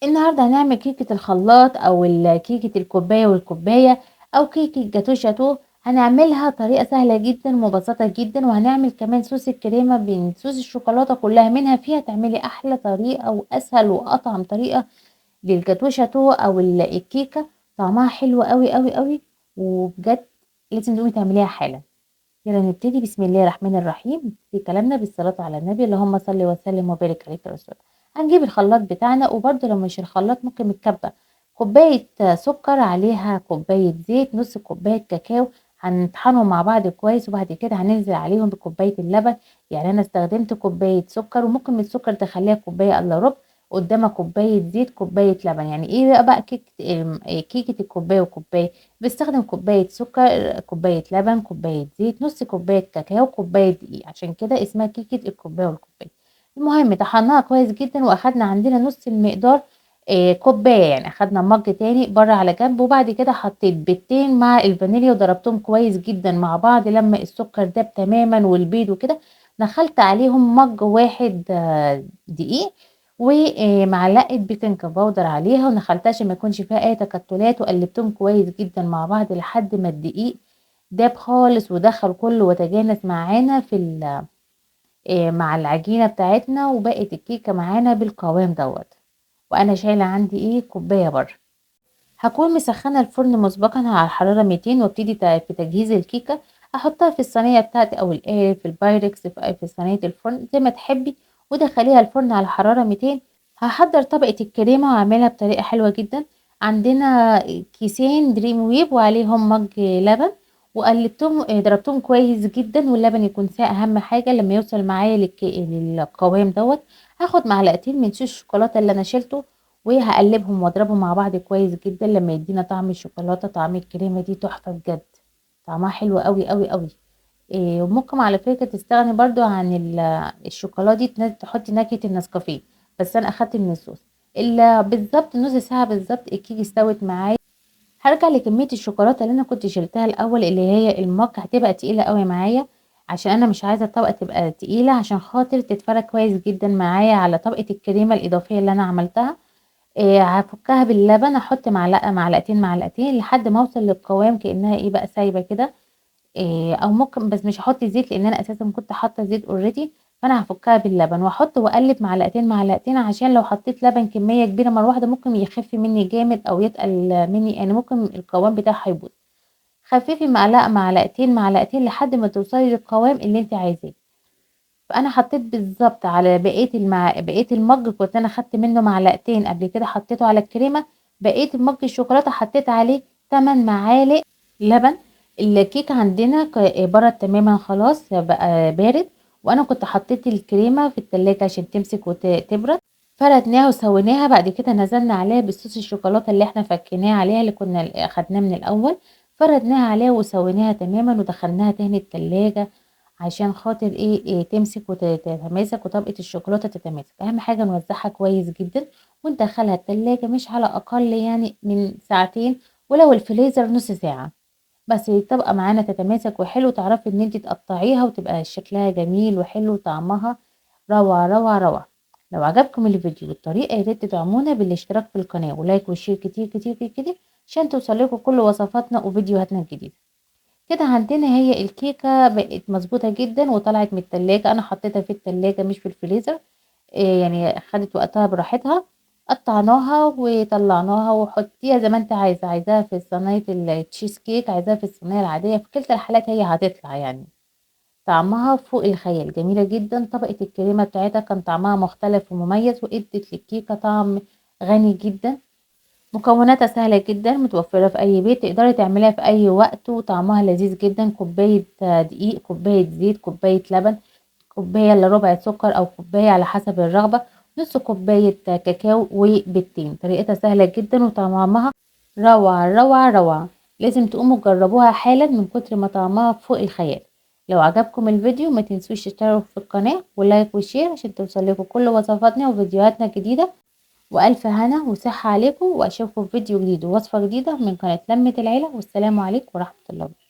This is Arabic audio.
النهارده هنعمل كيكة الخلاط أو كيكة الكوباية والكوباية أو كيكة جاتوه شاتوه. هنعملها طريقة سهلة جدا ومبسطة جدا، وهنعمل كمان صوص الكريمة بين صوص الشوكولاتة، كلها منها فيها تعملي أحلى طريقة وأسهل وأطعم طريقة للجاتوه شاتوه أو الكيكة. طعمها حلو قوي قوي قوي، وبجد لازم تقومي تعمليها حالا. يلا نبتدي. بسم الله الرحمن الرحيم. في كلامنا بالصلاة على النبي، اللهم صل وسلم وبارك عليك يا رسول الله. هنجيب الخلاط بتاعنا، وبرده لو مش الخلاط ممكن الكبة. كوباية سكر، عليها كوباية زيت، نص كوباية كاكاو. هنطحنهم مع بعض كويس، وبعد كده هننزل عليهم بكوباية اللبن. يعني انا استخدمت كوباية سكر، وممكن من السكر تخليها كوباية الا ربع. قدامها كوباية زيت كوباية لبن. يعني ايه بقى كيكة الكوباية وكوباية. بستخدم كوباية سكر، كوباية لبن، كوباية زيت، نص كوباية كاكاو، كوباية دقيق، عشان كده اسمها كيكة الكوباية والكوباية. المهم طحناها كويس جدا، واخدنا عندنا نص المقدار كوباية. يعني اخدنا مج تاني بره على جنب، وبعد كده حطيت بيضتين مع الفانيليا وضربتهم كويس جدا مع بعض. لما السكر داب تماما والبيض وكده، دخلت عليهم مج واحد دقيق، ومعلقه بيكنج باودر عليها، ونخلتها عشان ما يكونش فيها اي تكتلات، وقلبتهم كويس جدا مع بعض لحد ما الدقيق داب خالص ودخل كله وتجانس معانا مع العجينه بتاعتنا، وبقت الكيكه معانا بالقوام دوت. وانا شايله عندي كوبايه بره. هكون مسخنه الفرن مسبقا على الحراره 200، وابتدي في تجهيز الكيكه. احطها في الصينيه بتاعتي او القالب في البايركس في صينيه الفرن زي ما تحبي، ودخليها الفرن على حراره 200. هحضر طبقه الكريمه واعملها بطريقه حلوه جدا. عندنا كيسين دريم ويب وعليهم مج لبن، وقلبتهم ضربتهم كويس جدا، واللبن يكون ساقع اهم حاجه لما يوصل معايا للقوام دوت. هاخد معلقتين من صوص الشوكولاته اللي انا شلته، وهقلبهم واضربهم مع بعض كويس جدا لما يدينا طعم الشوكولاته. طعم الكريمه دي تحفه بجد، طعمها حلو قوي قوي قوي. وممكن على فكره تستغني برضو عن الشوكولاته دي، تحطي نكهه النسكافيه. بس انا اخدت من الصوص. الا بالظبط نص ساعه بالظبط الكيك استوت معايا. هرجع لكميه الشوكولاته اللي انا كنت شلتها الاول، اللي هي المج هتبقى تقيله قوي معايا، عشان انا مش عايزه الطبقه تبقى تقيله، عشان خاطر تتفرد كويس جدا معايا على طبقه الكريمه الاضافيه اللي انا عملتها. هفكها باللبن، احط معلقه معلقتين معلقتين لحد ما اوصل للقوام كانها بقى سايبه كده. او ممكن بس مش هحط زيت، لان انا اساسا كنت حاطه زيت اوريدي. فانا هفكها باللبن واحط واقلب معلقتين معلقتين، عشان لو حطيت لبن كميه كبيره مره واحده ممكن يخف مني جامد او يتقل مني، يعني ممكن القوام بتاعها يبوظ. خففي معلقه معلقتين معلقتين لحد ما توصلي للقوام اللي انت عايزاه. فانا حطيت بالظبط على بقيه المج، كنت انا خدت منه معلقتين قبل كده حطيته على الكريمه. بقيه المج الشوكولاته حطيت عليه 8 معالق لبن. الكيك عندنا برد تماما خلاص بقى بارد، وانا كنت حطيت الكريمه في التلاجة عشان تمسك وتبرد. فردناها وسويناها، بعد كده نزلنا عليها بالصوص الشوكولاته اللي احنا فكيناه عليها، اللي كنا اخدناه من الاول. فردناها عليها وسويناها تماما، ودخلناها تاني التلاجة عشان خاطر تمسك وتتماسك، وطبقة الشوكولاتة تتماسك. اهم حاجة نوزعها كويس جدا، وندخلها التلاجة مش على اقل يعني من ساعتين، ولو الفريزر نص ساعة. بس تبقى معانا تتماسك وحلو، تعرفي ان انت تقطعيها وتبقى شكلها جميل وحلو وطعمها روعة روعة روعة. لو عجبكم الفيديو والطريقة، يا ريت تدعمونا بالاشتراك في القناة ولايك وشير كتير كتير كتير، عشان توصلكوا كل وصفاتنا وفيديوهاتنا الجديدة. كده عندنا هي الكيكة بقت مظبوطة جدا وطلعت من التلاجة. انا حطيتها في التلاجة مش في الفريزر. يعني خدت وقتها براحتها. قطعناها وطلعناها، وحطيها زي ما انت عايزاها في صينية التشيز كيك، عايزاها في الصينية العادية، في كلتا الحالات هي هتطلع يعني. طعمها فوق الخيال، جميلة جدا. طبقة الكريمة بتاعتها كان طعمها مختلف ومميز، وادت للكيكة طعم غني جدا. مكوناتها سهلة جدا، متوفرة في أي بيت، تقدري تعمليها في أي وقت، وطعمها لذيذ جدا. كوباية دقيق، كوباية زيت، كوباية لبن، كوباية إلا ربع سكر أو كوباية على حسب الرغبة، نص كوباية كاكاو، وبيضتين. طريقتها سهلة جدا وطعمها روعة روعة روعة. لازم تقوموا تجربوها حالا من كتر ما طعمها فوق الخيال. لو عجبكم الفيديو ما تنسوش تشتركوا في القناة ولايك وشير، عشان توصلكوا كل وصفاتنا وفيديوهاتنا الجديدة. وألف هنا وصحة عليكم، وأشوفكم في فيديو جديد ووصفة جديدة من قناة لمة العيلة. والسلام عليكم ورحمة الله وبركاته.